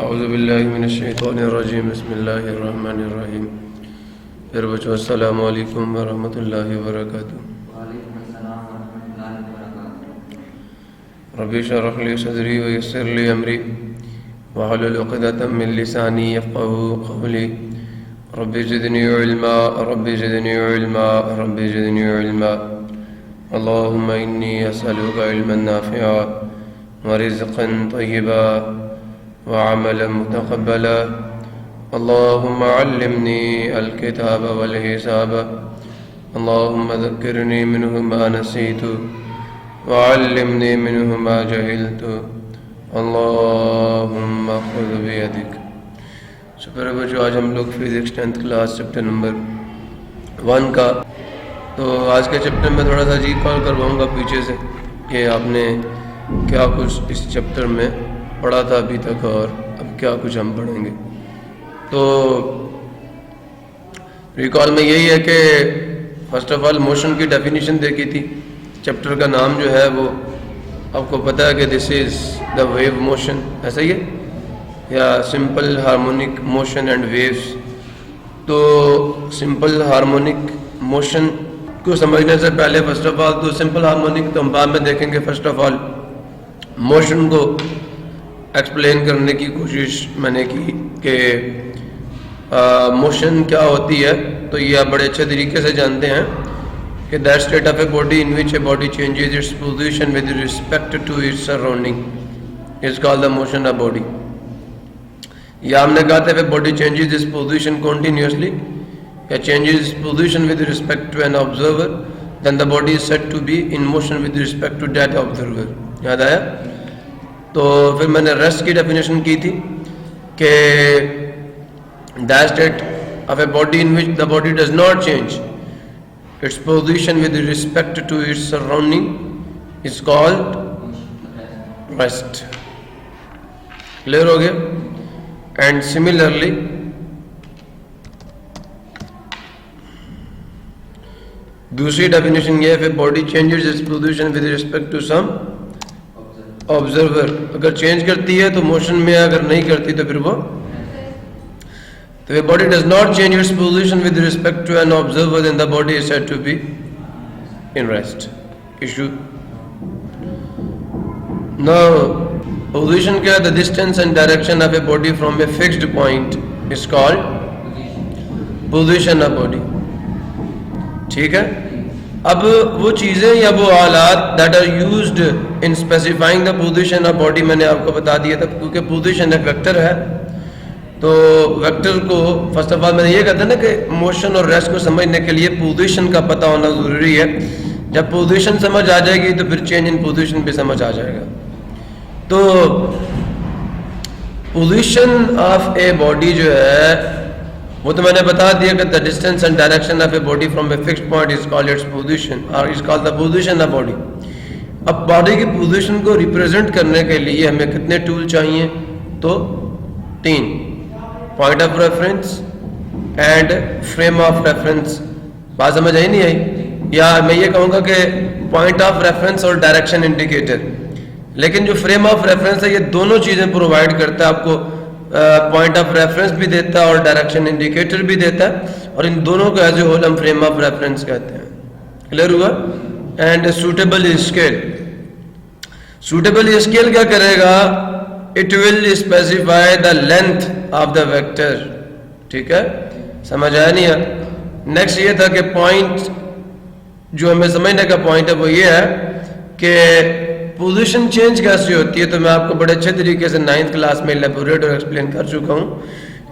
اعوذ باللہ من الشیطان الرجیم بسم اللہ الرحمن الرحیم. پھر بچو السلام علیکم ورحمۃ اللہ وبرکاتہ. وعلیکم السلام ورحمۃ اللہ وبرکاتہ. رب اشرح لی صدری ویسر لی امری واحلل عقدۃ من لسانی یفقهوا قولی. رب زدنی علما رب زدنی علما رب زدنی علما. اللهم انی اسألک علما نافعا ورزقا طیبا وعملا متقبلا. اللهم علمني الكتاب والحساب. اللهم ذكرني منه ما نسيت وعلمني منه ما جهلت. اللهم خذ بيدك. شکر ہے بچوں، آج ہم لوگ physics 10th class chapter number 1 کا. تو آج کے چیپٹر میں تھوڑا سا کال کرواؤں گا پیچھے سے کہ آپ نے کیا کچھ اس چیپٹر میں پڑھا تھا ابھی تک اور اب کیا کچھ ہم پڑھیں گے. تو ریکال میں یہی ہے کہ فرسٹ آف آل موشن کی ڈیفینیشن دیکھی تھی. چیپٹر کا نام جو ہے وہ آپ کو پتہ ہے کہ دس از دا ویو موشن، ایسا ہی ہے، یا simple harmonic motion and waves. تو سمپل ہارمونک موشن کو سمجھنے سے پہلے فرسٹ آف آل تو سمپل ہارمونک تو ہم بعد میں دیکھیں گے. فرسٹ آف آل موشن کو ایکسپلین کرنے کی کوشش میں نے کی کہ موشن کیا ہوتی ہے. تو یہ آپ بڑے اچھے طریقے سے جانتے ہیں کہ that state of a body in which a body changes its position with respect to its surrounding is called the motion of body. یا ہم نے کہا تھا کہ body changes its position continuously یا changes position with respect to an observer then the body is said to be in motion with respect to that observer. یاد آیا؟ تو پھر میں نے ریسٹ کی ڈیفینیشن کی تھی کہ that state of a body in which the body does not change its position with respect to its surrounding is called rest. Clear ہو گیا؟ اینڈ سملرلی دوسری ڈیفینیشن یہ ہے کہ body changes its position with respect to some observer. اگر change کرتی ہے تو موشن میں، اگر نہیں کرتی تو پھر وہ تو body does not change its position with respect to an observer then the body is said to be in rest. Issue now position کیا ہے؟ The distance and direction of a body from a fixed point is called position of body. ٹھیک ہے. اب وہ چیزیں یا وہ آلات that are used in specifying the position of body میں نے آپ کو بتا دیا تھا، کیونکہ پوزیشن ایک ویکٹر ہے. تو ویکٹر کو فرسٹ آف آل میں نے یہ کہا تھا نا کہ موشن اور ریسٹ کو سمجھنے کے لیے پوزیشن کا پتہ ہونا ضروری ہے. جب پوزیشن سمجھ آ جائے گی تو پھر چینج ان پوزیشن بھی سمجھ آ جائے گا. تو پوزیشن آف اے باڈی جو ہے وہ تو میں نے بتا دیا کہ the distance and direction of a body from a fixed point is called its position or is called the position of body. اب باڈی کی پوزیشن کو ریپرزینٹ کرنے کے لیے ہمیں کتنے ٹول چاہیے؟ تو 3: point of reference and frame of reference. بات سمجھ آئی نہیں آئی؟ یا میں یہ کہوں گا کہ پوائنٹ آف ریفرنس اور ڈائریکشن انڈیکیٹر. لیکن جو فریم آف ریفرنس ہے یہ دونوں چیزیں پرووائڈ کرتا ہے آپ کو. پوائنٹ آف ریفرنس بھی دیتا ہے اور ڈائریکشن انڈیکیٹر بھی دیتا ہے، اور ان دونوں کو ایز اے ہول ہم فریم آف ریفرنس کہتے ہیں. کلیئر ہوا؟ And suitable scale. Suitable scale کیا کرے گا؟ It will specify the length of the vector. ٹھیک ہے، سمجھ آیا نہیں ہے؟ نیکسٹ یہ تھا کہ پوائنٹ جو ہمیں سمجھنے کا پوائنٹ ہے وہ یہ ہے کہ پوزیشن چینج کیسے ہوتی ہے. تو میں آپ کو بڑے اچھے طریقے سے 9th کلاس میں الیبوریٹ اور ایکسپلین کر چکا ہوں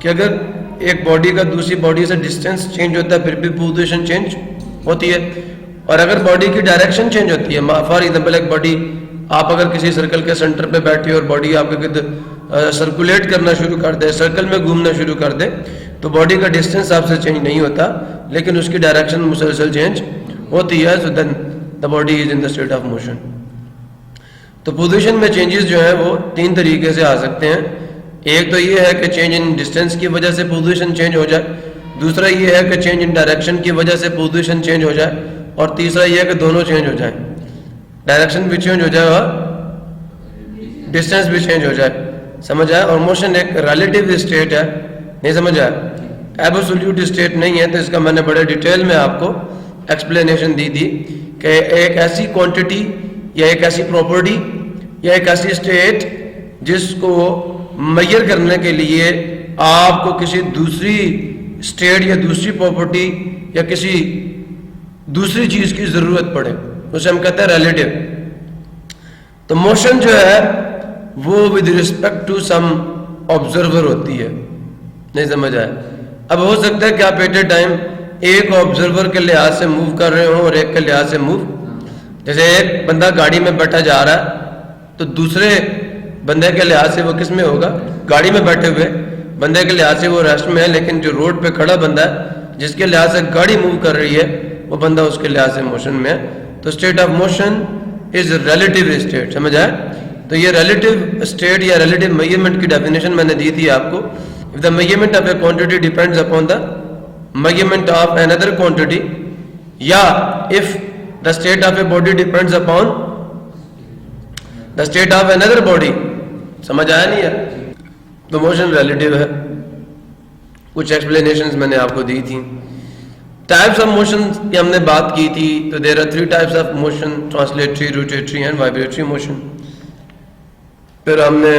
کہ اگر ایک باڈی کا دوسری باڈی سے ڈسٹینس چینج ہوتا ہے پھر بھی پوزیشن چینج ہوتی ہے. اور اگر باڈی کی ڈائریکشن چینج ہوتی ہے، فار ایگزامپل ایک باڈی آپ اگر کسی سرکل کے سینٹر پہ بیٹھے اور باڈی آپ کے گرد سرکولیٹ کرنا شروع کر دے، سرکل میں گھومنا شروع کر دے، تو باڈی کا ڈسٹینس آپ سے چینج نہیں ہوتا لیکن اس کی ڈائریکشن مسلسل چینج ہوتی ہے. So then the body is in the state of motion. تو پوزیشن میں چینجز جو ہیں وہ 3 طریقے سے آ سکتے ہیں. ایک تو یہ ہے کہ چینج ان ڈسٹینس کی وجہ سے پوزیشن چینج ہو جائے، دوسرا یہ ہے کہ چینج ان ڈائریکشن کی وجہ سے پوزیشن چینج ہو جائے، اور تیسرا یہ ہے کہ دونوں چینج ہو جائیں، ڈائریکشن بھی چینج ہو جائے اور ڈسٹینس بھی چینج ہو جائے. سمجھ آیا؟ اور موشن ایک ریلیٹیو اسٹیٹ ہے, نہیں سمجھ آیا؟ ایبسولوٹ اسٹیٹ نہیں ہے. تو اس کا میں نے بڑے ڈیٹیل میں آپ کو ایکسپلینیشن دی تھی کہ ایک ایسی کوانٹٹی یا ایک ایسی پراپرٹی یا ایک ایسی اسٹیٹ جس کو میئر کرنے کے لیے آپ کو کسی دوسری اسٹیٹ یا دوسری پراپرٹی یا کسی دوسری چیز کی ضرورت پڑے, اسے ہم کہتے ہیں ریلیٹیو. تو موشن جو ہے وہ with respect to some observer ہوتی ہے, نہیں سمجھ آیا؟ اب ہو سکتا ہے کہ آپ ایٹ اے ٹائم ایک آبزرور کے لحاظ سے موو کر رہے ہوں اور ایک کے لحاظ سے موو, جیسے ایک بندہ گاڑی میں بیٹھا جا رہا ہے تو دوسرے بندے کے لحاظ سے وہ کس میں ہوگا؟ گاڑی میں بیٹھے ہوئے بندے کے لحاظ سے وہ ریسٹ میں ہے, لیکن جو روڈ پہ کھڑا بندہ ہے جس کے لحاظ سے گاڑی موو کر رہی ہے وہ بندہ اس کے لحاظ سے موشن میں ہے. تو state of motion is relative state, سمجھ آئے؟ تو یہ ریلیٹیو اسٹیٹ یا ریلیٹیو میجرمنٹ کی ڈیفینیشن میں نے دی تھی آپ کو. If the measurement of a quantity depends upon the measurement of another quantity, یا if the state of a body depends upon the state of another body, سمجھ آیا نہیں ہے؟ تو موشن ریلیٹیو ہے. کچھ ایکسپلینیشنز میں نے آپ کو دی تھی. ٹائپس آف موشن کی ہم نے بات کی تھی. تو there are 3 types of motion: translatory, rotatory and vibratory motion. پھر ہم نے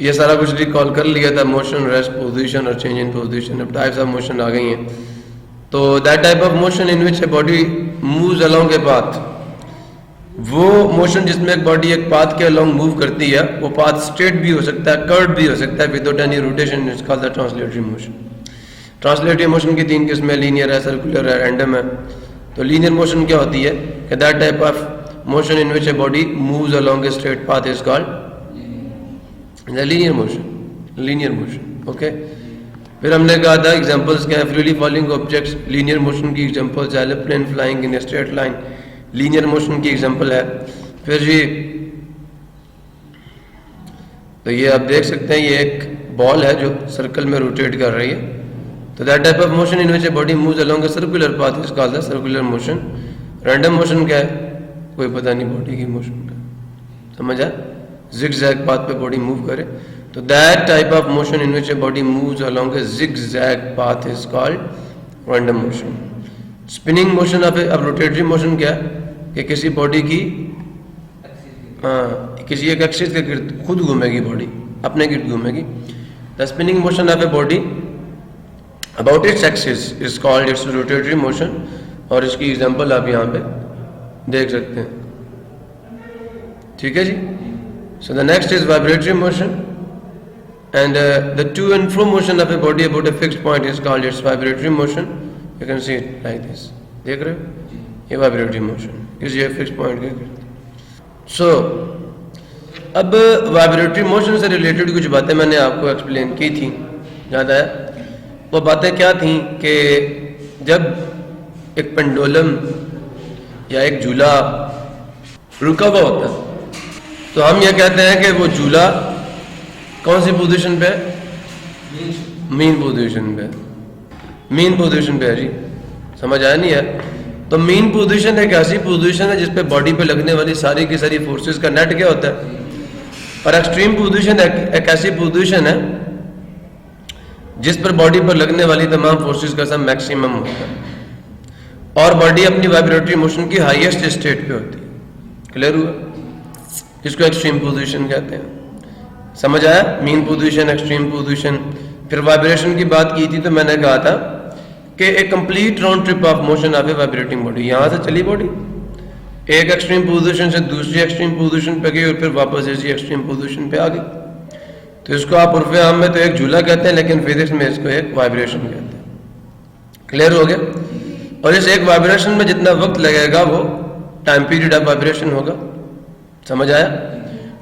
یہ سارا کچھ ریکال کر لیا تھا, موشن, ریسٹ, پوزیشن اور چینج ان پوزیشن. اب ٹائپس آف موشن آ گئی ہیں. تو that type of motion in which a body moves along a path, وہ موشن جس میں ایک باڈی ایک پاتھ کے along موو کرتی ہے, وہ پاتھ اسٹریٹ بھی ہو سکتا ہے, کرڈ بھی ہو سکتا ہے, without any rotation. It's called the translatory motion. Translatory motion کی 3 قسمیں: لینئر ہے, سرکولر ہے, رینڈم ہے. تو لینئر موشن کیا ہوتی ہے کہ that type of motion in which a body moves along a straight path is called linear motion. Linear motion, okay. پھر ہم نے کہا تھا ایگزامپلس کیا ہے: freely falling objects linear motion کی ایگزامپلس ہے, aeroplane flying in a straight line linear motion کی ایگزامپل ہے. پھر جی تو یہ آپ دیکھ سکتے ہیں, یہ ایک بال ہے جو سرکل میں روٹیٹ کر رہی ہے. تو that type of motion in which a body moves along a circular path is called the circular motion. Random motion کیا ہے؟ کوئی پتہ نہیں باڈی کی موشن کا, سمجھا؟ زگ زیگ پاتھ پہ باڈی موو کرے. تو that type of motion in which a body moves along a zig zag path is called random motion. Spinning motion اب روٹیٹری موشن کیا ہے کہ کسی باڈی کی کسی ایک ایکسس کے گرد خود گھومے گی, باڈی اپنے گرد گھومے گی. The spinning motion of a body about its axis is called its rotatory motion. اور اس کی ایگزامپل آپ یہاں پہ دیکھ سکتے ہیں, ٹھیک ہے جی. So the next is vibratory motion, and the to and fro motion of a body about a fixed point is called its vibratory motion. You can see it like this. دیکھ رہے ہو یہ vibratory motion is یہ fixed point کے گرد. So اب vibratory motion سے related کچھ باتیں میں نے آپ کو ایکسپلین کی تھیں, یاد آیا؟ وہ باتیں کیا تھیں کہ جب ایک پینڈولم یا ایک جھولا رکا ہوا ہوتا ہے تو ہم یہ کہتے ہیں کہ وہ جھولا کون سی پوزیشن پہ ہے؟ مین پوزیشن پہ. مین پوزیشن پہ ہے جی, سمجھ آیا نہیں ہے؟ تو مین پوزیشن ایک ایسی پوزیشن ہے جس پہ باڈی پہ لگنے والی ساری کی ساری فورسز کا نیٹ کیا ہوتا ہے. اور ایکسٹریم پوزیشن ایک ایسی پوزیشن ہے جس پر باڈی پر لگنے والی تمام فورسز کا سم میکسیمم ہوتا ہے, اور باڈی اپنی وائبریٹری موشن کی ہائیسٹ اسٹیٹ پہ ہوتی ہے. کلیئر ہوا؟ جس کو ایکسٹریم پوزیشن کہتے ہیں. سمجھ آیا؟ مین پوزیشن, ایکسٹریم پوزیشن. پھر وائبریشن کی بات کی تھی تو میں نے کہا تھا کہ ایک complete round trip of motion of a vibrating body. یہاں سے چلی باڈی ایک ایکسٹریم پوزیشن سے دوسری ایکسٹریم پوزیشن پہ گئی اور پھر واپس اسی ایکسٹریم پوزیشن پہ آ گئی. تو اس کو آپ عرف عام میں تو ایک جھولا کہتے ہیں, لیکن فزکس میں اس کو ایک وائبریشن کہتے ہیں. کلیئر ہو گیا؟ اور اس ایک وائبریشن میں جتنا وقت لگے گا وہ ٹائم پیریڈ آف وائبریشن ہوگا. سمجھ آیا؟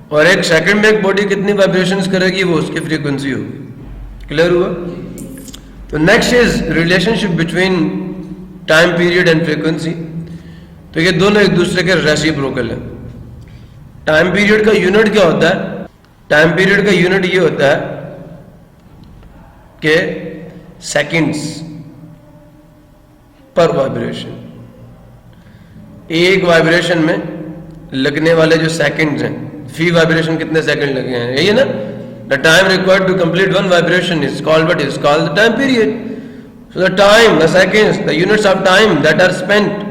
اور ایک سیکنڈ میں ایک باڈی کتنی وائبریشنز کرے گی وہ اس کی فریکوینسی ہوگی. کلیئر ہوا؟ تو next is relation ship between time period and frequency. تو یہ دونوں ایک دوسرے کے ریسیپروکل ہیں. ٹائم پیریڈ کا یونٹ کیا ہوتا ہے؟ ٹائم پیریڈ کا یونٹ یہ ہوتا ہے کہ سیکنڈز پر وائبریشن. ایک وائبریشن میں لگنے والے جو سیکنڈز ہیں, فی وائبریشن کتنے سیکنڈ لگے ہیں, یہی ہے نا. The time required to complete one vibration is called what is called the time period. So the time, the seconds, the units of time that are spent.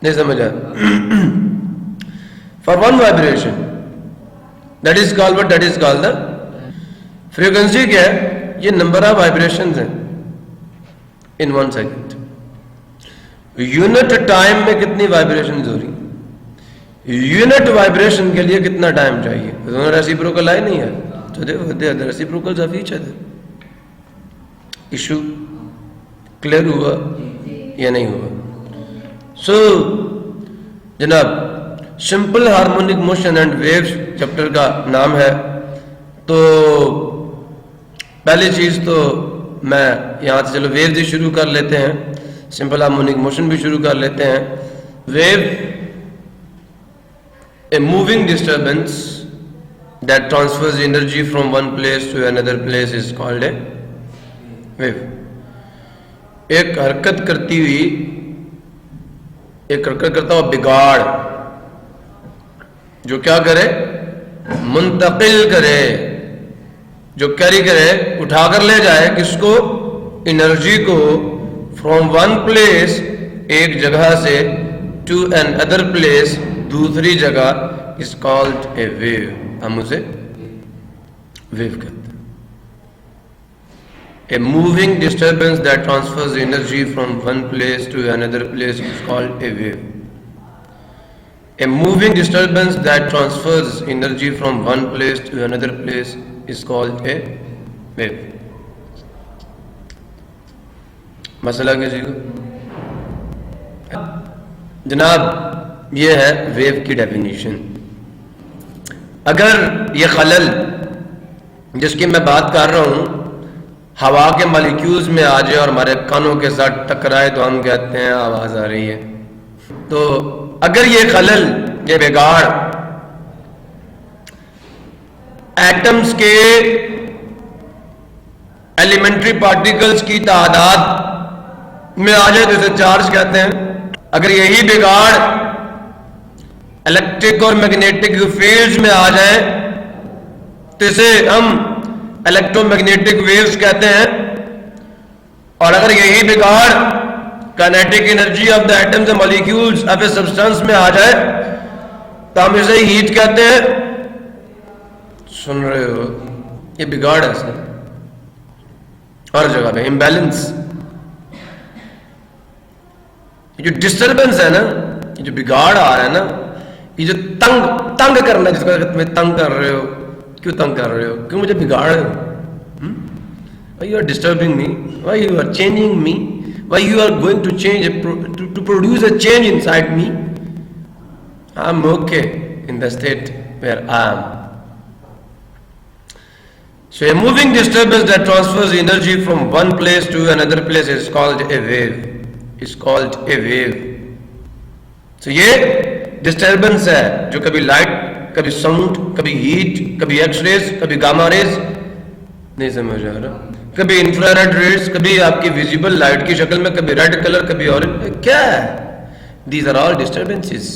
نہیں سمجھا؟ For one vibration that is called what, that is called the frequency. کیا ہے؟ یہ number of vibrations ہیں ان 1 second. Unit time میں کتنی vibrations ہو رہی, unit vibration کے لیے کتنا ٹائم چاہیے. دونوں ریسیپروکل آئے نہیں ہے, تو دیکھو reciprocal of each other. Issue clear ہوا یا نہیں ہوا؟ سو جناب, simple harmonic motion and waves chapter کا نام ہے. تو پہلی چیز تو میں یہاں سے چلو ویو سے شروع کر لیتے ہیں, سمپل ہارمونک موشن بھی شروع کر لیتے ہیں. Wave, a moving disturbance that transfers energy from one place to other place is called a wave. ایک حرکت کرتی ہوئی, ایک حرکت کرتا ہوا بگاڑ جو کیا کرے, منتقل کرے, جو کیری کرے, اٹھا کر لے جائے کس کو, انرجی کو, فرام ون پلیس, ایک جگہ سے, ٹو این ادر پلیس, دوسری جگہ, از کالڈ اے ویو. ہم اسے ویو کہتے ہیں. A moving disturbance that transfers energy from one place to another place is called a wave. A moving disturbance that transfers energy from one place to another place is called a wave. مسئلہ کسی کو جناب, یہ ہے view کی definition. اگر یہ خلل جس کی میں بات کر رہا ہوں ہوا کے مالیکیولز میں آ جائے اور ہمارے کانوں کے ساتھ ٹکرائے تو ہم کہتے ہیں آواز آ رہی ہے. تو اگر یہ خلل, یہ بگاڑ ایٹمز کے ایلیمنٹری پارٹیکلز کی تعداد میں آ جائے تو اسے چارج کہتے ہیں. اگر یہی بگاڑ الیکٹرک اور میگنیٹک فیلڈز میں آ جائے تو اسے ہم الیکٹرو میگنیٹک ویوز کہتے ہیں. اور اگر یہی بگاڑ kinetic energy of the atoms and molecules of a substance میں آ جائے تو ہم اسے ہیٹ کہتے ہیں. سن رہے ہو, یہ بگاڑ ہے سر ہر جگہ پہ, امبیلنس. یہ جو ڈسٹربنس ہے نا, یہ جو بگاڑ آ رہا ہے نا, یہ جو تنگ کرنا, جس کو تمہیں تنگ کر رہے ہو, کیوں تنگ کر رہے ہو, کیوں مجھے بگاڑ رہے ہو, why you are disturbing me, why you are changing me, why you are going to change to produce a change inside me. I'm okay in the state where I am. So a moving disturbance that transfers energy from one place to another place is called a wave. Is called a wave. So یہ disturbance ہے جو کبھی light, کبھی sound, کبھی heat, کبھی x raise, کبھی Gama raise, نہیں سمجھ آ رہا, کبھی انفراریڈ ریز, کبھی آپ کی ویزیبل لائٹ کی شکل میں, کبھی ریڈ کلر, کبھی اورنج. کیا ہے؟ These are all disturbances.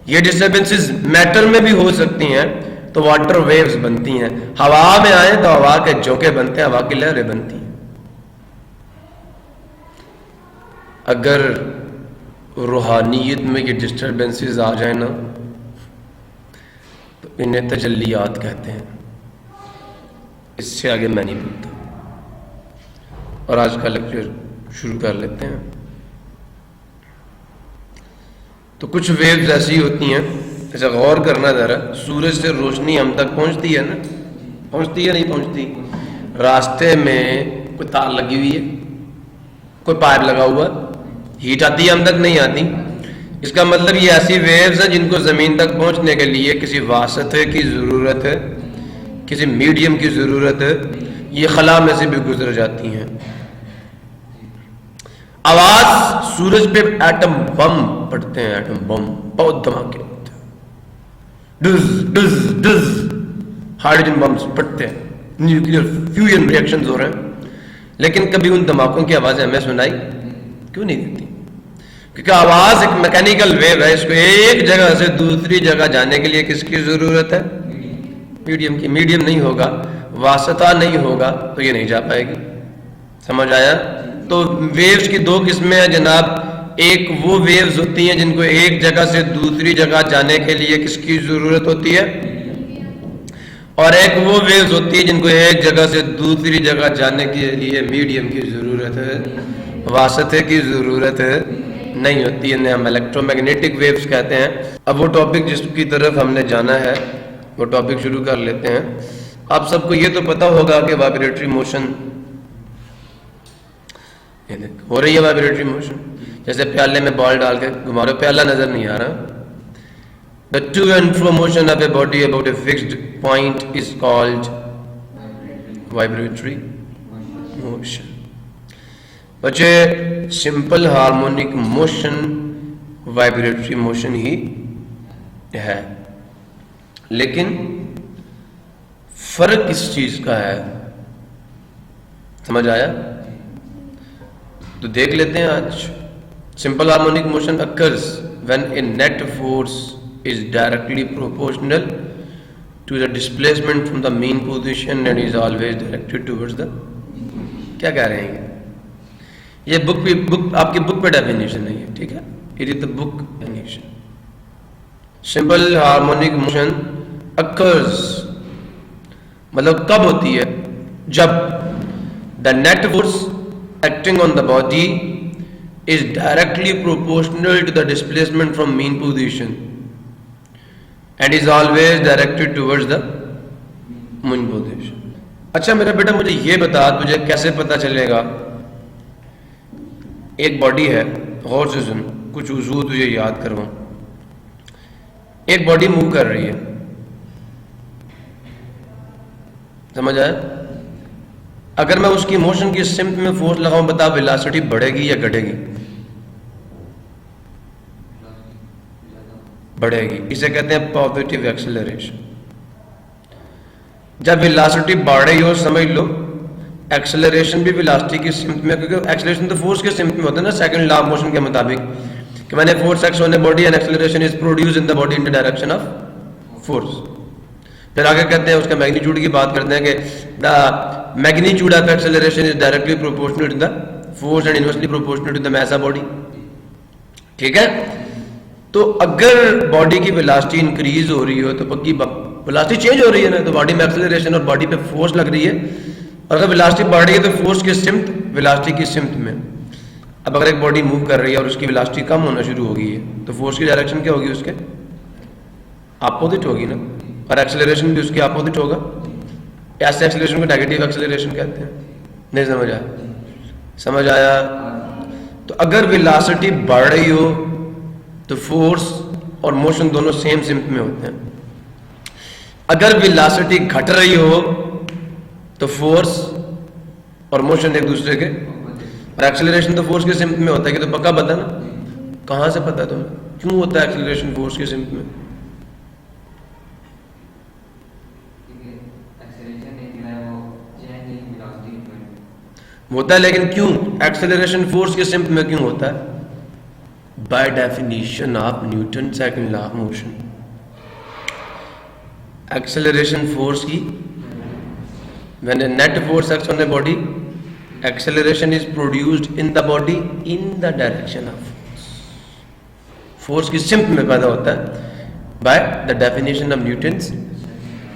یہ ڈسٹربنسز میٹر میں بھی ہو سکتی ہیں تو واٹر ویوز بنتی ہیں. ہوا میں آئیں تو ہوا کے جھونکے بنتے ہیں, ہوا کی لہریں بنتی ہیں. اگر روحانیت میں یہ ڈسٹربنسز آ جائیں نا تو انہیں تجلیات کہتے ہیں. اس سے آگے میں نہیں بولتا. اور آج کا لیکچر شروع کر لیتے ہیں. تو کچھ ویوز ایسی ہوتی ہیں, ایسا غور کرنا ذرا, سورج سے روشنی ہم تک پہنچتی ہے نا, پہنچتی ہے نہیں پہنچتی؟ راستے میں کوئی تار لگی ہوئی ہے, کوئی پائپ لگا ہوا, ہیٹ آتی ہے ہم تک نہیں آتی. اس کا مطلب یہ ایسی ویوز ہیں جن کو زمین تک پہنچنے کے لیے کسی واسطے کی ضرورت ہے, کسی میڈیم کی ضرورت ہے. یہ خلا میں سے بھی گزر جاتی ہیں. آواز, سورج پہ ایٹم بم پڑتے ہیں, ایٹم بم بہت دھماکے ہوتے ہیں, does does does hydrogen bums پڑتے ہیں, نیوکلیئر فیوژن ری ایکشنز ہو رہے ہیں. لیکن کبھی ان دھماکوں کی آوازیں ہمیں سنائی کیوں نہیں دیتی؟ کیونکہ آواز ایک میکینیکل ویو ہے، اس کو ایک جگہ سے دوسری جگہ جانے کے لیے کس کی ضرورت ہے؟ میڈیم کی. میڈیم نہیں ہوگا، واسطہ نہیں ہوگا تو یہ نہیں جا پائے گی. سمجھ آیا؟ تو ویوز کی دو قسمیں ہیں جناب. ایک وہ ویوز ہوتی ہیں جن کو ایک جگہ سے دوسری جگہ جانے کے لیے کس کی ضرورت ہوتی ہے، اور ایک وہ ویوز ہوتی ہے جن کو ایک جگہ سے دوسری جگہ جانے کے لیے میڈیم کی ضرورت ہے، واسطے کی ضرورت نہیں ہوتی. انہیں ہم الیکٹرو میگنیٹک ویوز کہتے ہیں. اب وہ ٹاپک جس کی طرف ہم نے جانا ہے وہ ٹاپک شروع کر لیتے ہیں. آپ سب کو یہ تو پتا ہوگا کہ وائبریٹری موشن ہو رہی ہے. وائبریٹری موشن جیسے پیالے میں بال ڈال کے گھما رہے، پیالہ نظر نہیں آ رہا. The to and fro motion of a body about a fixed point is called vibratory motion. بچے simple harmonic motion vibratory motion ہی ہے، لیکن فرق کس چیز کا ہے؟ سمجھ آیا؟ تو دیکھ لیتے ہیں آج. Simple harmonic motion occurs when a net force is directly proportional to the displacement from the mean position and is always directed towards the. کیا کہہ رہے ہیں یہ بک آپ کی بک پہ ڈیفینیشن ہے یہ، ٹھیک ہے؟ It is the book definition. Simple harmonic motion occurs مطلب کب ہوتی ہے؟ جب the net force acting on the body is directly proportional to the displacement from mean position and is always directed towards the mean position. اچھا میرا بیٹا مجھے یہ بتا، تجھے کیسے پتا چلے گا؟ ایک باڈی ہے، غور سے سن، کچھ وضو تجھے یاد کرواؤں. ایک باڈی موو کر رہی ہے، سمجھ آیا؟ اگر میں اس کی موشن کی سمت میں فورس لگاؤں، بتا ویلاسٹی بڑھے گی یا گھٹے گی؟ بڑھے گی. اسے کہتے ہیں پازیٹیو ایکسلریشن. جب ویلاسٹی بڑھ رہی ہو سمجھ لو ایکسلریشن بھی ویلاسٹی کی سمت میں، کیونکہ ایکسلریشن تو فورس کے سمت میں ہوتا ہے نا، سیکنڈ لا آف موشن کے مطابق کہ میں نے force x on a body and acceleration is produced in the body in the direction of force. پھر آگے کہتے ہیں اس کا میگنیچیوڈ کی بات کرتے ہیں کہ the magnitude of acceleration is directly proportional to the force and inversely proportional to the mass of body. ٹھیک ہے؟ تو اگر باڈی کی ویلاسٹی انکریز ہو رہی ہو تو پکی ویلاسٹی چینج ہو رہی ہے نا، تو باڈی میں ایکسلریشن اور باڈی پہ فورس لگ رہی ہے. اور اگر ویلاسٹی بڑھ رہی ہے تو فورس کی سمت ویلاسٹی کی سمت میں. اب اگر ایک باڈی موو کر رہی ہے اور اس کی ویلاسٹی کم ہونا شروع ہو گئی ہے تو فورس کی ڈائریکشن کیا ہوگی؟ اس کے اپوزٹ ہوگی نا، اور ایکسلریشن بھی اس کے اپوزٹ ہوگا. ایسے ایکسلریشن کو نیگیٹو ایکسلریشن کہتے ہیں. نہیں سمجھ آیا؟ سمجھ آیا؟ تو اگر ویلاسٹی بڑھ رہی ہو تو فورس اور موشن دونوں سیم سمت میں ہوتے ہیں. اگر ویلاسٹی گھٹ رہی ہو تو فورس اور موشن ایک دوسرے کے، اور ایکسلریشن تو فورس کے سمت میں ہوتا ہے. کہ تو پکا پتا نا، کہاں سے پتا تمہیں کیوں ہوتا ہے ایکسلریشن فورس کے سمت میں؟ ہوتا ہے، لیکن کیوں ایکسلریشن فورس کے سمت میں کیوں ہوتا ہے؟ By definition of Newton second law of motion. Acceleration force کی when a net force acts on a body, acceleration is produced in the body in the direction of force. Force کی سمت میں پیدا ہوتا ہے by the definition of Newton's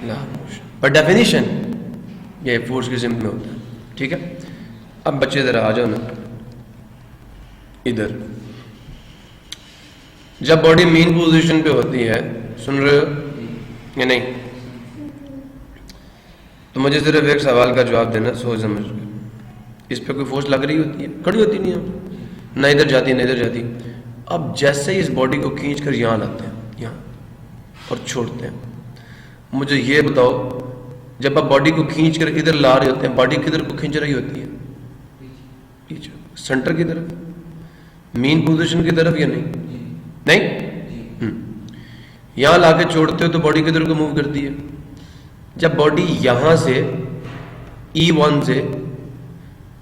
law of motion. by definition یہ force کی سمت میں ہوتا ہے. ٹھیک ہے؟ اب بچے ذرا آ جاؤ نا ادھر. جب باڈی مین پوزیشن پہ ہوتی ہے، سن رہے ہو یا نہیں؟ تو مجھے صرف ایک سوال کا جواب دینا سوچ سمجھ کے. اس پہ کوئی فورس لگ رہی ہوتی ہے؟ کھڑی ہوتی نہیں ہے، نہ ادھر جاتی نہ ادھر جاتی. اب جیسے ہی اس باڈی کو کھینچ کر یہاں لاتے ہیں، یہاں اور چھوڑتے ہیں، مجھے یہ بتاؤ جب آپ باڈی کو کھینچ کر ادھر لا رہے ہوتے ہیں، باڈی کدھر کو کھینچ رہی ہوتی ہے؟ پیچھے، سینٹر کی طرف، مین پوزیشن کی طرف یا نہیں؟ یہاں لا کے چھوڑتے ہو تو باڈی کدھر کو موو کرتی ہے؟ جب باڈی یہاں سے E1 سے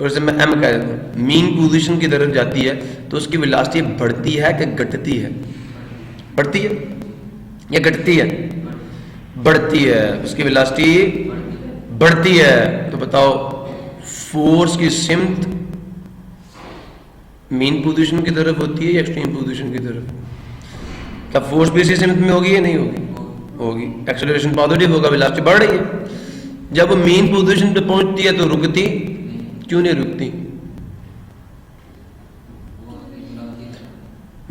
اور اسے میں ایم کہہ دیتا ہوں، مین پوزیشن کی طرف جاتی ہے تو اس کی ویلاسٹی بڑھتی ہے کہ گھٹتی ہے؟ بڑھتی ہے یا گھٹتی ہے؟ بڑھتی ہے. اس کی ویلاسٹی بڑھتی ہے. تو بتاؤ فورس کی سمت مین پوزیشن کی طرف ہوتی ہے یا ایکسٹریم پوزیشن کی طرف؟ کیا فورس بھی اسی سمت میں ہوگی یا نہیں ہوگی؟ ہوگی. ایکسلریشن پازیٹیو ہوگا، ویلاسٹی بڑھ رہی ہے. جب وہ مین پوزیشن پہ پہنچتی ہے تو رکتی کیوں نہیں رکتی؟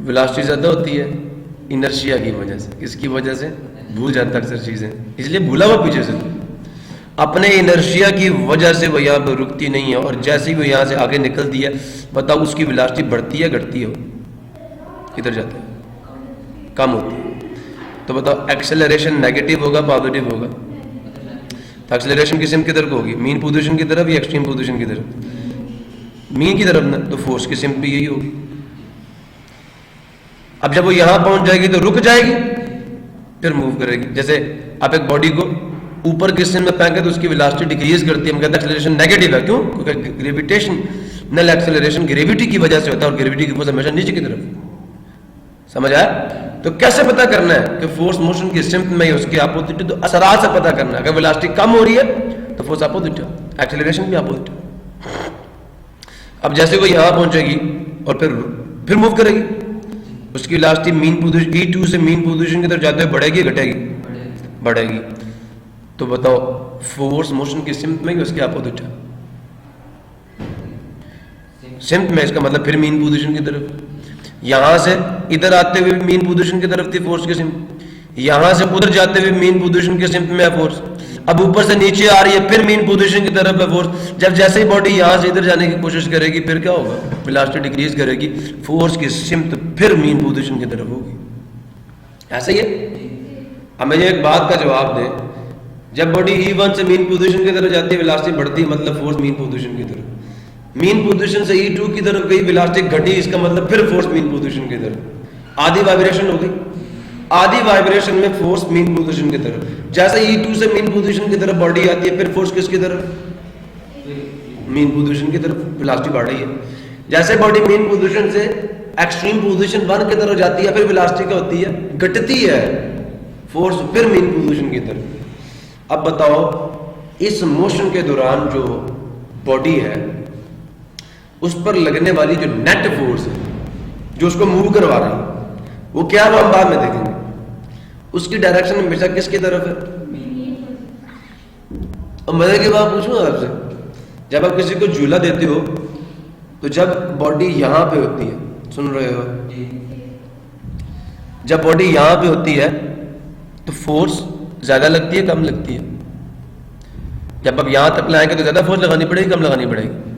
ویلاسٹی زیادہ ہوتی ہے انرشیا کی وجہ سے. کس کی وجہ سے؟ بھول جاتا اکثر چیزیں، اس لیے بھولا ہوا پیچھے سے. اپنے انرشیا کی وجہ سے وہ یہاں پہ رکتی نہیں ہے، اور جیسے ہی وہ یہاں سے آگے نکلتی ہے بتاؤ اس کی ویلاسٹی بڑھتی ہے گھٹتی ہے؟ کدھر جاتا ہے؟ کم ہوتی ہے. تو بتاؤ ایکسلریشن نیگیٹو ہوگا پازیٹیو ہوگا؟ تو ایکسلریشن کی سمت کدھر کو ہوگی؟ مین پوزیشن کی طرف یا ایکسٹریم پوزیشن کی طرف؟ مین کی طرف نا. تو فورس کی سمت بھی یہی ہوگی. اب جب وہ یہاں پہنچ جائے گی تو رک جائے گی، پھر موو کرے گی. جیسے آپ ایک باڈی کو اوپر کی سمت میں پھینکے تو اس کی ویلاسٹی ڈیکریز کرتی ہے، ہم کہتے ہیں ایکسلریشن نیگیٹو ہے. کیوں؟ کیونکہ گریویٹیشنل ایکسلریشن گریویٹی کی وجہ سے ہوتا ہے، اور گریویٹی کی فورس ہمیشہ نیچے کی طرف. سمجھ آیا؟ تو کیسے پتہ کرنا ہے کہ فورس موشن کی سمت میں اس کے اپوزٹ ہے؟ تو اثرات سے پتہ کرنا ہے. اگر ویلاسٹی کم ہو رہی ہے تو فورس اپوزٹ ہے، ایکسلریشن بھی اپوزٹ ہے. اب جیسے وہ یہاں پہنچے گی اور پھر موو کرے گی، اس کی ویلاسٹی مین پوزیشن E2 سے مین پوزیشن کی طرف جاتے ہوئے بڑھے گی گھٹے گی؟ بڑھے گی. تو بتاؤ فورس موشن کی سمت میں اس کے اپوزٹ ہے؟ سمت میں. اس کا مطلب پھر مین پوزیشن کی طرف. یہاں سے ادھر آتے ہوئے مین پوزیشن کی طرف تھی فورس کی سمت، یہاں سے ادھر جاتے ہوئے مین پوزیشن کی سمت میں ہے فورس. اب اوپر سے نیچے آ رہی ہے پھر مین پوزیشن کی طرف ہے فورس. جب جیسے ہی باڈی یہاں سے ادھر جانے کی کوشش کرے گی پھر کیا ہوگا؟ ویلاسٹی ڈیکریز کرے گی، فورس کی سمت پھر مین پوزیشن کی طرف ہوگی. ایسا ہی ہے. اب مجھے ایک بات کا جواب دیں، جب باڈی E1 سے مین پوزیشن کی طرف جاتی ہے ویلاسٹی بڑھتی ہے، مطلب فورس مین پوزیشن کی طرف. مین پوزیشن سے E2 کی طرف گئی، ویلاسٹی گھٹی، اس کا مطلب پھر فورس مین پوزیشن کی طرف. آدھی وائبریشن ہو گئی. آدھی وائبریشن میں فورس مین پوزیشن کی طرف. جیسے E2 سے مین پوزیشن کی طرف باڈی آتی ہے پھر فورس کس کی طرف؟ مین پوزیشن کی طرف. ویلاسٹی بڑھ رہی ہے. جیسے باڈی مین پوزیشن سے ایکسٹریم پوزیشن 1 کی طرف جاتی ہے پھر ویلاسٹی کیا ہوتی ہے؟ گھٹتی ہے، فورس پھر مین پوزیشن کی طرف. اب بتاؤ اس موشن کے دوران جو باڈی ہے اس پر لگنے والی جو نیٹ فورس ہے جو اس کو موو کروا رہی ہے وہ کیا وہ ہم بعد میں دیکھیں گے. اس کی ڈائریکشن ہمیشہ کس کی طرف ہے؟ اب مزے کی بات پوچھوں آپ سے، جب آپ کسی کو جھولا دیتے ہو تو جب باڈی یہاں پہ ہوتی ہے، سن رہے ہو، جب باڈی یہاں پہ ہوتی ہے تو فورس زیادہ لگتی ہے کم لگتی ہے؟ جب آپ یہاں تک لائیں گے تو زیادہ فورس لگانی پڑے گی کم لگانی پڑے گی؟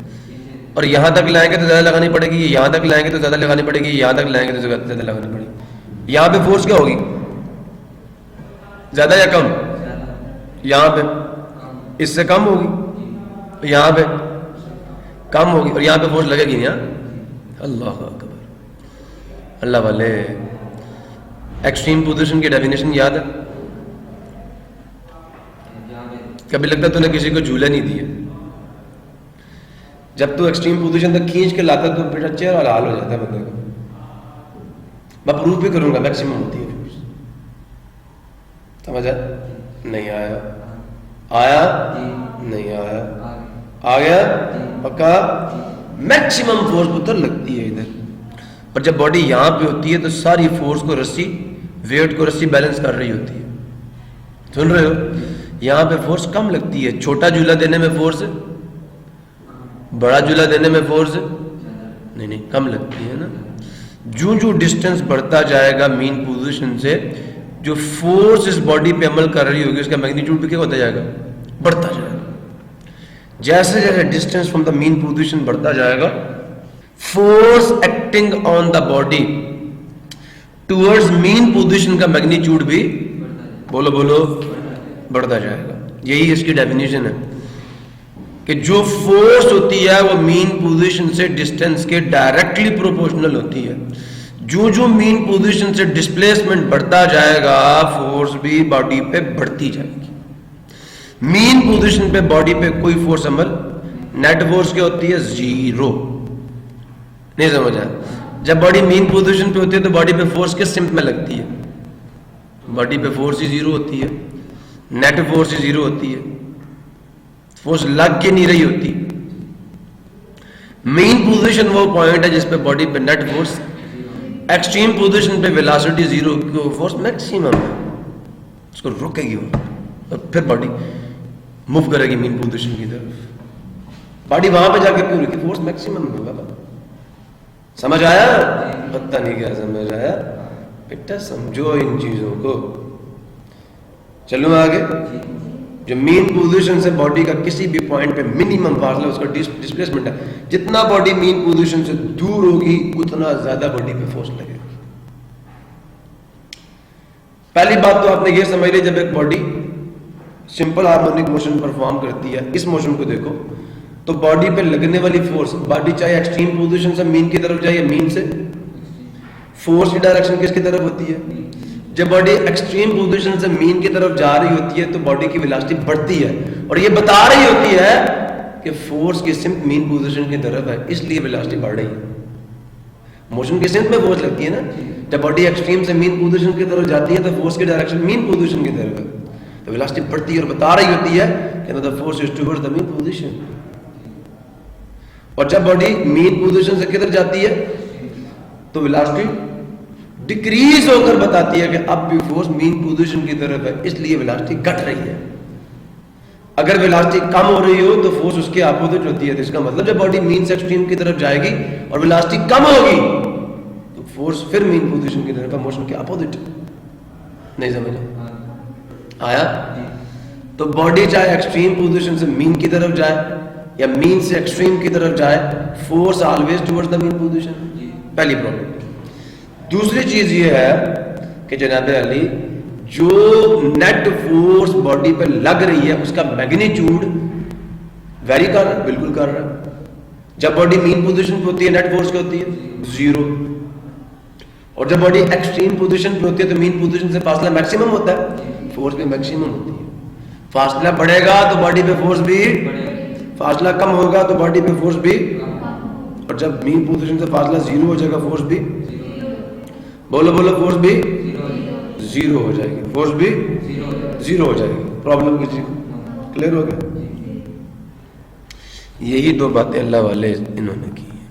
اور یہاں تک لائیں گے تو زیادہ لگانی پڑے گی، یہاں تک لائیں گے تو زیادہ لگانی پڑے گی، یہاں تک لائیں گے تو زیادہ لگانی پڑے گی. یہاں پہ فورس کیا ہوگی؟ زیادہ یا کم؟ یہاں پہ اس سے کم ہوگی، یہاں پہ کم ہوگی، اور یہاں پہ فورس لگے گی نہیں. اللہ اکبر. اللہ والے ایکسٹریم پوزیشن کی ڈیفینیشن یاد ہے؟ کبھی لگتا تو نے کسی کو جھولے نہیں دیے، جب تو ایکسٹریم پوزیشن تک کھینچ کے لاتا تو بیٹا چہرہ والا حال ہو جاتا ہے بندے کا. میں پروف بھی کروں گا میکسیمم ہوتی ہے فورس. سمجھا؟ نہیں آیا؟ آیا؟ نہیں آیا؟ آ گیا؟ پکا؟ میکسیمم فورس ادھر لگتی ہے ادھر. اور جب باڈی یہاں پہ ہوتی ہے تو ساری فورس کو رسی، ویٹ کو رسی بیلنس کر رہی ہوتی ہے. سن رہے ہو؟ یہاں پہ فورس کم لگتی ہے. چھوٹا جھولا دینے میں فورس، بڑا جھولا دینے میں فورس نہیں کم لگتی ہے نا. جو ڈسٹینس بڑھتا جائے گا مین پوزیشن سے، جو فورس اس باڈی پہ عمل کر رہی ہوگی اس کا میگنیٹیوڈ بھی کیا ہوتا جائے گا؟ بڑھتا جائے گا. جیسے جیسے distance from the mean position بڑھتا جائے گا، force acting on the body towards mean position کا میگنیٹیوڈ بھی بولو بڑھتا جائے گا. یہی اس کی ڈیفینیشن ہے کہ جو فورس ہوتی ہے وہ مین پوزیشن سے ڈسٹینس کے ڈائریکٹلی پروپورشنل ہوتی ہے. جو مین پوزیشن سے ڈسپلیسمنٹ بڑھتا جائے گا فورس بھی باڈی پہ بڑھتی جائے گی. مین پوزیشن پہ باڈی پہ کوئی فورس عمل نیٹ فورس کیا ہوتی ہے؟ زیرو. نہیں سمجھا؟ جب باڈی مین پوزیشن پہ ہوتی ہے تو باڈی پہ فورس کس سمت میں لگتی ہے؟ باڈی پہ فورس ہی زیرو ہوتی ہے, نیٹ فورس ہی زیرو ہوتی ہے, فورس لگ کے نہیں رہی ہوتی. مین پوزیشن وہ پوائنٹ ہے جس پہ باڈی پہ نیٹ فورس, ایکسٹریم پوزیشن پہ ویلاسٹی زیرو, فورس میکسیمم ہے, اس کو رکے گی وہ, اور پھر باڈی موو کرے گی مین پوزیشن کی طرف. باڈی وہاں پہ جا کے کیوں رکی؟ فورس میکسیمم ہوگا. سمجھ آیا؟ پتہ نہیں کیا سمجھ آیا بیٹا, سمجھو ان چیزوں کو. چلو آگے. جو مین پوزیشن سے باڈی کا کسی بھی پوائنٹ پہ منیمم فاصلہ اس کا ڈسپلیسمنٹ ہے, جتنا باڈی مین پوزیشن سے دور ہوگی اتنا زیادہ باڈی پہ فورس لگے گی. پہلی بات تو آپ نے یہ سمجھ لی, جب ایک body simple harmonic motion perform کرتی ہے, اس موشن کو دیکھو تو باڈی پہ لگنے والی فورس, باڈی چاہے ایکسٹریم پوزیشن سے مین کی طرف جائے یا مین سے, فورس کی ڈائریکشن کس کی طرف ہوتی ہے؟ جب باڈی ایکسٹریم پوزیشن سے مین کی طرف جا رہی ہوتی ہے تو باڈی کی ویلاسٹی بڑھتی ہے, اور یہ بتا رہی ہوتی ہے کہ فورس کی سمت مین پوزیشن کی طرف ہے, اس لیے ویلاسٹی بڑھ رہی ہے. موشن کی سمت میں فورس لگتی ہے نا. جب باڈی ایکسٹریم سے مین پوزیشن کی طرف جاتی ہے تو فورس کی ڈائریکشن مین پوزیشن کی طرف ہے, تو ویلاسٹی بڑھتی ہے اور بتا رہی ہوتی ہے کہ the force is towards the mean position. اور جب باڈی مین پوزیشن سے کدھر جاتی ہے تو ویلاسٹی ڈیکریز ہو کر بتاتی ہے کہ اب بھی فورس مین پوزیشن کی طرف ہے, اس لیے ویلاسٹی گھٹ رہی ہے. اگر ویلاسٹی کم ہو رہی ہو تو فورس اس کے اپوزٹ ہوتی ہے. تو اس کا مطلب جب باڈی مین سے ایکسٹریم کی طرف جائے گی اور ویلاسٹی کم ہوگی تو فورس پھر مین پوزیشن کی طرف ہے, موشن کے اپوزٹ. نہیں سمجھا آیا؟ تو باڈی چاہے ایکسٹریم پوزیشن سے مین کی طرف جائے یا مین سے ایکسٹریم کی طرف جائے, force always towards the mean position. پہلی پرابلم. دوسری چیز یہ ہے کہ جناب علی, جو نیٹ فورس باڈی پہ لگ رہی ہے اس کا میگنیچیوڈ ویری کر رہا ہے, بالکل کر رہا ہے. جب باڈی مین پوزیشن پہ ہوتی ہے نیٹ فورس کیا ہوتی ہے؟ زیرو. اور جب باڈی ایکسٹریم پوزیشن پہ ہوتی ہے تو مین پوزیشن سے فاصلہ میکسیمم ہوتا ہے, فورس بھی میکسیمم ہوتی ہے. فاصلہ بڑھے گا تو باڈی پہ فورس بھی, فاصلہ کم ہوگا تو باڈی پہ فورس بھی, اور جب مین پوزیشن سے فاصلہ زیرو ہو جائے گا فورس بھی, بولو بولو, فورس بھی زیرو ہو جائے گی, فورس بھی زیرو ہو جائے گی. پرابلم کسی کو کلیئر ہو گیا؟ یہی دو باتیں اللہ والے انہوں نے کی ہیں.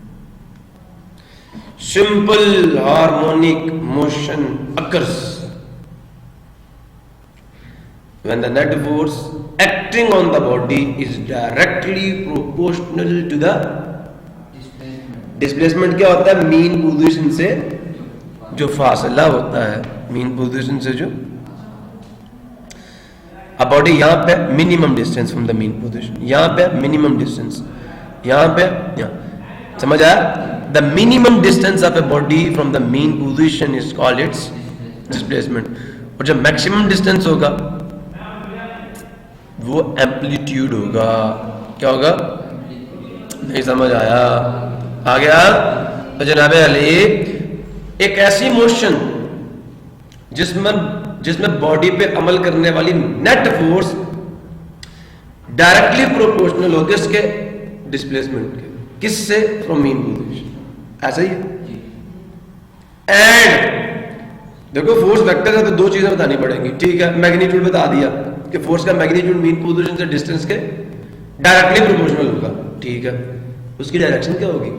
Simple harmonic motion occurs when the net force acting on the body is directly proportional to the displacement. کیا ہوتا ہے؟ مین پوزیشن سے جو فاصلہ ہوتا ہے, مین پوزیشن سے جو, اب باڈی یہاں پہ minimum distance from the mean position, یہاں پہ منیمم ڈسٹینس, یہاں پہ, یہاں. سمجھ آیا؟ The minimum distance of a body from the mean position is called its displacement. اور جب میکسیمم ڈسٹینس ہوگا وہ ایمپلیٹیوڈ ہوگا. کیا ہوگا؟ نہیں سمجھ آیا؟ آ گیا؟ تو جناب علی, ایک ایسی موشن جس میں باڈی پہ عمل کرنے والی نیٹ فورس ڈائریکٹلی پروپورشنل ہو کس کے؟ ڈسپلیسمنٹ کے. کس سے؟ From mean position. ایسا ہی ہے. اینڈ دیکھو فورس ویکٹر ہے تو دو چیزیں بتانی پڑیں گی, ٹھیک ہے. میگنیٹیوڈ بتا دیا کہ فورس کا میگنیٹیوڈ مین پوزیشن سے ڈسٹینس کے ڈائریکٹلی پروپورشنل ہوگا, ٹھیک ہے. اس کی ڈائریکشن کیا ہوگی؟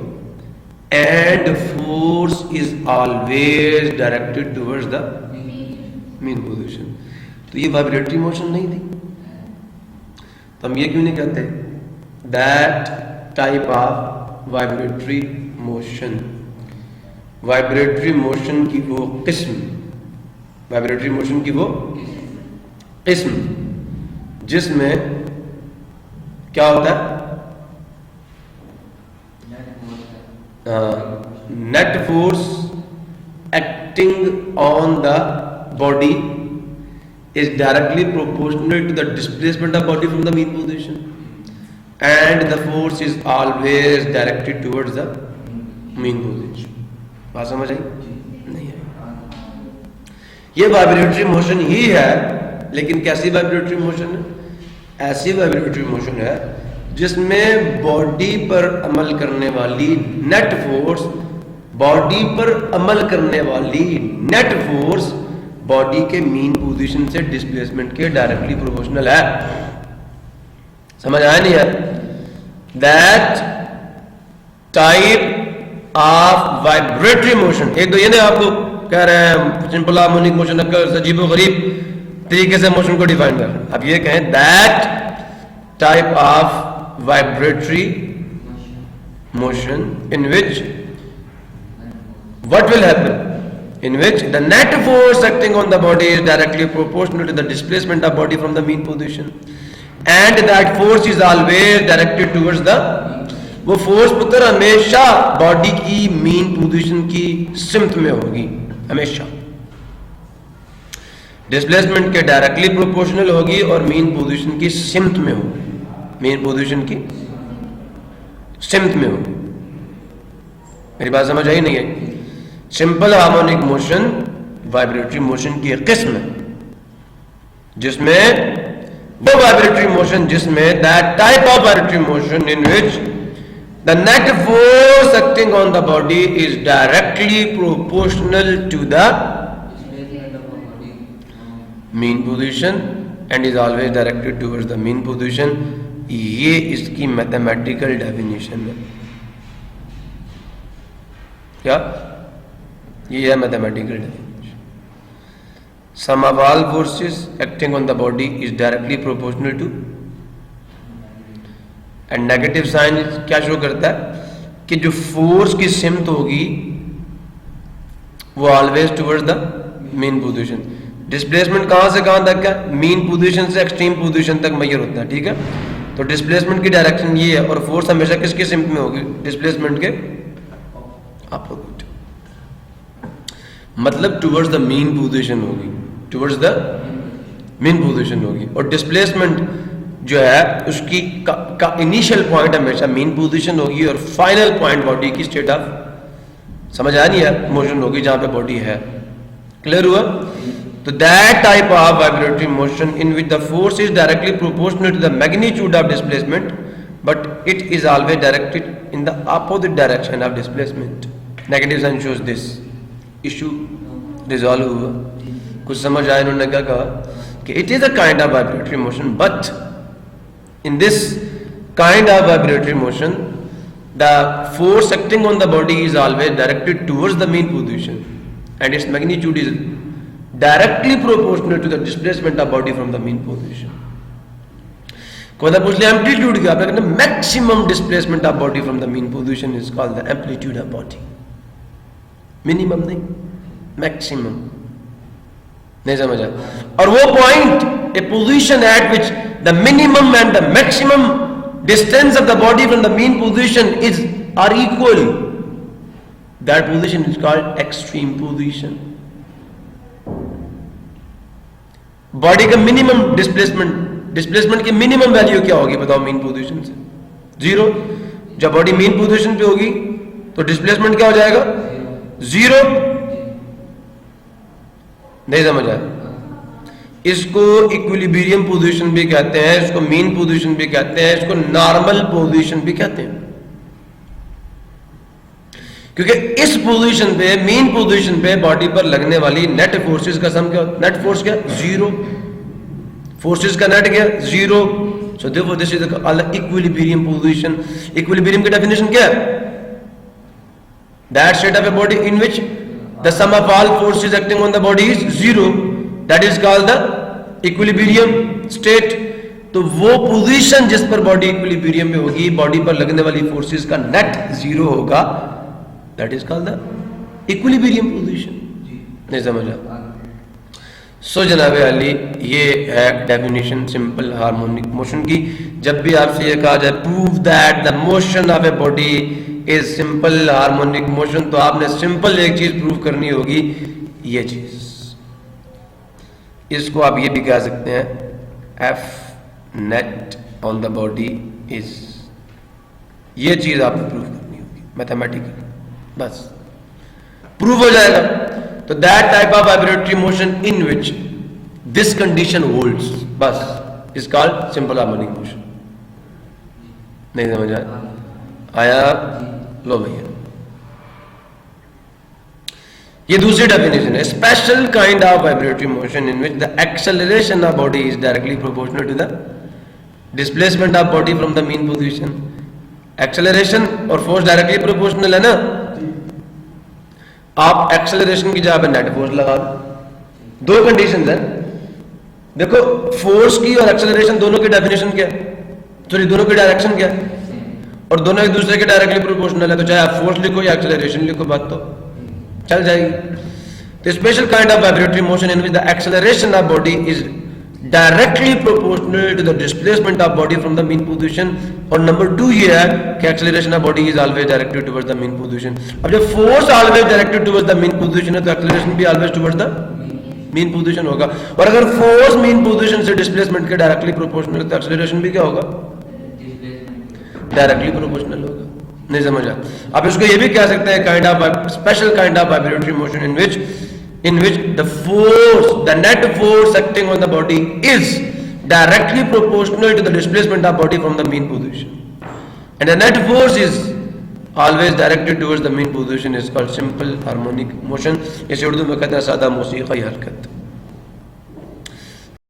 And force is always directed towards the mean position. تو یہ وائبریٹری موشن نہیں تھی, تو ہم یہ کیوں نہیں کہتے that type of vibratory motion, vibratory motion کی وہ قسم, وائبریٹری موشن کی وہ قسم جس میں کیا ہوتا ہے؟ Net force acting on the body is directly proportional to the displacement of body from the mean position, and the force is always directed towards the mean position. بات سمجھ آئی؟ نہیں ہے. یہ وائبریٹری موشن ہی ہے, لیکن کیسی وائبریٹری موشن ہے؟ ایسی وائبریٹری موشن ہے جس میں باڈی پر عمل کرنے والی نیٹ فورس، باڈی پر عمل کرنے والی نیٹ فورس باڈی کے مین پوزیشن سے ڈسپلیسمنٹ کے ڈائریکٹلی پروپورشنل ہے. سمجھ آیا نہیں ہے؟ That type of vibratory motion, ایک تو یہ نا آپ کو کہہ رہے ہیں سمپل ہارمونک موشن عجیب و غریب طریقے سے موشن کو ڈیفائن کر رہے ہیں. اب یہ کہیں that type of vibratory motion in which what will happen, in which the net force acting on the body is directly proportional to the displacement of body from the mean position and that force is always directed towards the، وہ force پتر ہمیشہ body کی مین position کی سمت میں ہوگی، ہمیشہ displacement کے ڈائریکٹلی پروپورشنل ہوگی اور مین پوزیشن کی سمت میں ہوگی، مین پوزیشن کی سمت میں ہوگی. میری بات سمجھ آئی نہیں ہے؟ Simple harmonic motion vibratory motion کی ایک قسم ہے جس میں وہ وائبریٹری موشن جس میں that type of vibratory motion in which the net force acting on the body is directly proportional to the mean position and is always directed towards the mean position. یہ اس کی میتھمیٹیکل ڈیفینیشن ہے. کیا یہ ہے mathematical definition? Sum of all forces acting on the body is directly proportional to, and negative sign کیا show کرتا ہے کہ جو فورس کی سمت ہوگی وہ always towards the mean position. Displacement کہاں سے کہاں تک ہے؟ مین پوزیشن سے ایکسٹریم پوزیشن تک میئر ہوتا ہے. ٹھیک ہے، تو ڈسپلیسمنٹ کی ڈائریکشن یہ ہے اور فورس ہمیشہ کس کی سمت میں ہوگی؟ ڈسپلیسمنٹ کے اپوزٹ، مطلب ٹورڈز دا مین پوزیشن ہوگی، ٹورڈز دا مین پوزیشن ہوگی. اور ڈسپلیسمنٹ جو ہے اس کی کا انیشیل پوائنٹ ہمیشہ مین پوزیشن ہوگی اور فائنل پوائنٹ باڈی کی اسٹیٹ آف سمجھ آیا نہیں ہے موشن ہوگی جہاں پہ باڈی ہے. کلیئر ہوا؟ تو that type of vibratory motion in which the force is directly proportional to the magnitude of displacement but it is always directed in the opposite direction of displacement. Negative sign shows this. issue resolve ہوا. کچھ سمجھ آئے؟ انہوں نے کیا کہا کہ it is a kind of vibratory motion but in this kind of vibratory motion the force acting on the body is always directed towards the mean position and its magnitude is directly proportional to the displacement of body from the mean position. کوئی نہ پوچھ لیں amplitude کیا، آپ نے کہنا maximum displacement of body from the mean position is called the amplitude of body. minimum نہیں، maximum. نہیں سمجھا؟ اور وہ point a position at which the minimum and the maximum distance of the body from the mean position are equal, that position is called extreme position. Body کا minimum displacement کی minimum value کیا ہوگی بتاؤ؟ مین position سے zero. جب body مین position پہ ہوگی تو ڈسپلیسمنٹ کیا ہو جائے گا؟ زیرو. نہیں سمجھ آیا؟ اس کو ایکویلیبریم پوزیشن بھی کہتے ہیں، اس کو مین پوزیشن بھی کہتے ہیں، اس کو نارمل پوزیشن بھی کہتے ہیں. کیونکہ اس پوزیشن پہ مین پوزیشن پہ باڈی پر لگنے والی نیٹ فورسز کا سم کیا ہوتا ہے؟ نیٹ فورس کیا؟ زیرو. فورسز کا نیٹ کیا؟ زیرو. سو دیکھو دس از ایکویلیبریم پوزیشن. ایکویلیبریم کی ڈیفینیشن کیا ہے؟ That state of a body in which the sum of all forces acting on the body is zero, that is called the equilibrium state. تو وہ position جس پر body equilibrium میں ہوگی، body پر لگنے والی فورسز کا نیٹ زیرو ہوگا، that is called the equilibrium position. نہیں سمجھا؟ سو جناب علی یہ ہے ڈیفینیشن سمپل ہارمونک موشن کی. جب بھی آپ سے یہ کہا جائے prove that the motion of a body is simple harmonic motion، تو آپ نے سمپل ایک چیز پروف کرنی ہوگی، یہ چیز. اس کو آپ یہ بھی کہہ سکتے ہیں F net on the body is، یہ چیز آپ کو پروف کرنی ہوگی میتھمیٹیکلی، بس پروف ہو جائے گا. تو that type of vibratory motion in which this condition holds، بس is called simple harmonic motion. نہیں سمجھ آیا؟ لو بھیا یہ دوسری ڈیفینیشن ہے. Special kind of vibratory motion in which the acceleration of body is directly proportional to the displacement of body from the mean position. Acceleration اور force directly proportional ہے نا. آپ ایکسلریشن کی جگہ پہ نیٹ فورس لگا دو. دو conditions ہیں دیکھو, فورس کی اور ایکسلریشن دونوں کی ڈیفینیشن کیا ہے, سوری دونوں کی ڈائریکشن کیا ہے, اور دونوں ایک دوسرے کے ڈائریکٹلی پروپورشنل ہے. تو چاہے آپ فورس لکھو یا ایکسلریشن لکھو بات تو چل جائے گی. تو special kind of vibratory motion in which the acceleration of body is directly proportional to the displacement of body from the mean position. اور نمبر 2 یہ ہے کہ acceleration of body is always directed toward the mean position. اب جب force always directed toward the mean position ہے تو acceleration بھی always toward the mean position ہوگا. اور اگر فورس مین پوزیشن سے ڈسپلیسمنٹ کے ڈائریکٹلی پروپورشنل ہے تو ایکسلریشن بھی کیا ہوگا؟ ڈائریکٹلی پروپورشنل ہوگا. نہیں سمجھا؟ آپ اس کو یہ بھی کہہ سکتے ہیں kind of special kind of vibratory motion in which the force, the net force acting on the body is directly proportional to the displacement of body from the mean position, and the net force is always directed towards the mean position is called simple harmonic motion. اسے اردو میں کہتے ہیں سادہ موسیقی حرکت.